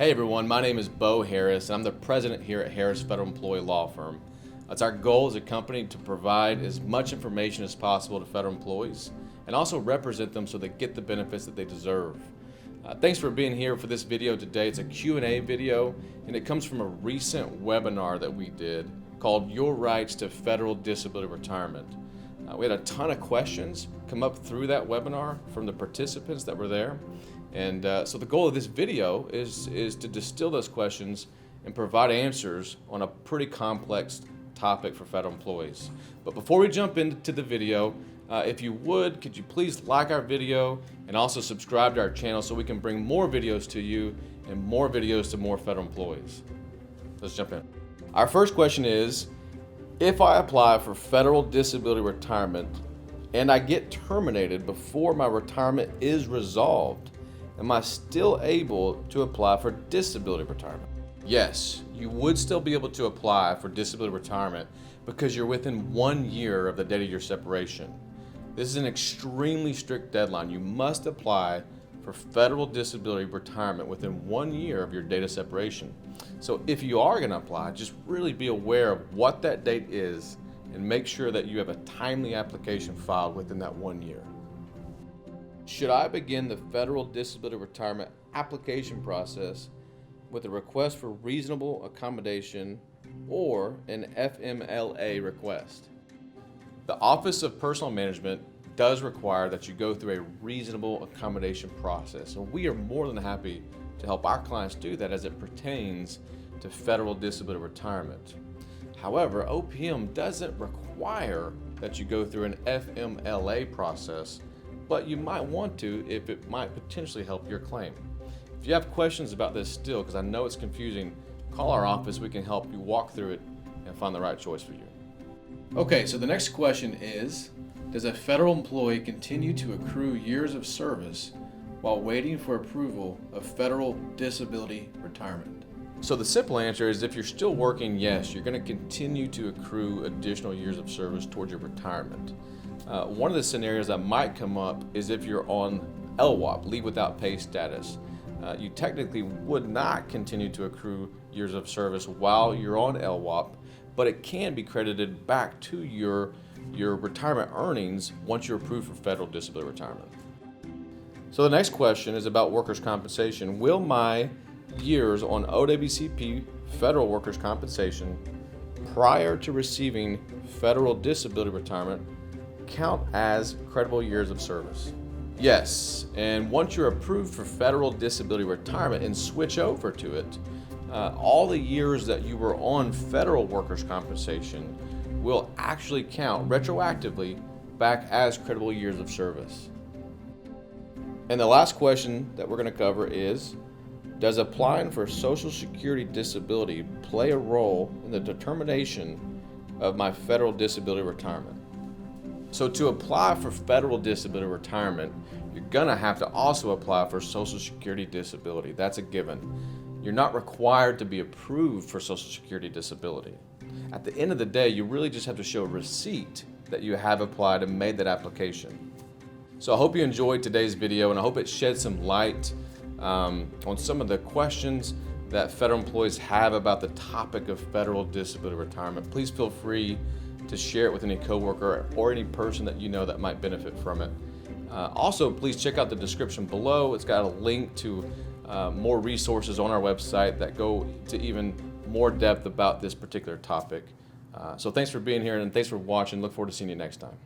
Hey everyone, my name is Bo Harris and I'm the president here at FERS Federal Employee Law Firm. It's our goal as a company to provide as much information as possible to federal employees and also represent them so they get the benefits that they deserve. Thanks for being here for this video today. It's a Q&A video and it comes from a recent webinar that we did called Your Rights to Federal Disability Retirement. We had a ton of questions come up through that webinar from the participants that were there. And so the goal of this video is to distill those questions and provide answers on a pretty complex topic for federal employees. But before we jump into the video, if you would, could you please like our video and also subscribe to our channel so we can bring more videos to you and more videos to more federal employees. Let's jump in. Our first question is, if I apply for federal disability retirement and I get terminated before my retirement is resolved, am I still able to apply for disability retirement? Yes, you would still be able to apply for disability retirement because you're within 1 year of the date of your separation. This is an extremely strict deadline. You must apply for federal disability retirement within 1 year of your date of separation. So if you are going to apply, just really be aware of what that date is and make sure that you have a timely application filed within that 1 year. Should I begin the federal disability retirement application process with a request for reasonable accommodation or an FMLA request? The Office of Personnel Management does require that you go through a reasonable accommodation process, and we are more than happy to help our clients do that as it pertains to federal disability retirement. However, OPM doesn't require that you go through an FMLA process, but you might want to if it might potentially help your claim. If you have questions about this still, because I know it's confusing, call our office. We can help you walk through it and find the right choice for you. Okay, so the next question is, does a federal employee continue to accrue years of service while waiting for approval of federal disability retirement? So the simple answer is if you're still working, yes, you're going to continue to accrue additional years of service towards your retirement. One of the scenarios that might come up is if you're on LWOP, leave without pay status. You technically would not continue to accrue years of service while you're on LWOP, but it can be credited back to your retirement earnings once you're approved for federal disability retirement. So the next question is about workers' compensation. Will my years on OWCP Federal Workers Compensation prior to receiving federal disability retirement count as credible years of service? Yes, and once you're approved for federal disability retirement and switch over to it, all the years that you were on federal workers' compensation will actually count retroactively back as credible years of service. And the last question that we're going to cover is, does applying for Social Security disability play a role in the determination of my federal disability retirement? So to apply for federal disability retirement, you're gonna have to also apply for Social Security disability. That's a given. You're not required to be approved for Social Security disability. At the end of the day, you really just have to show a receipt that you have applied and made that application. So I hope you enjoyed today's video, and I hope it shed some light on some of the questions that federal employees have about the topic of federal disability retirement. Please feel free to share it with any coworker or any person that you know that might benefit from it. Also, please check out the description below. It's got a link to more resources on our website that go to even more depth about this particular topic. So thanks for being here and thanks for watching. Look forward to seeing you next time.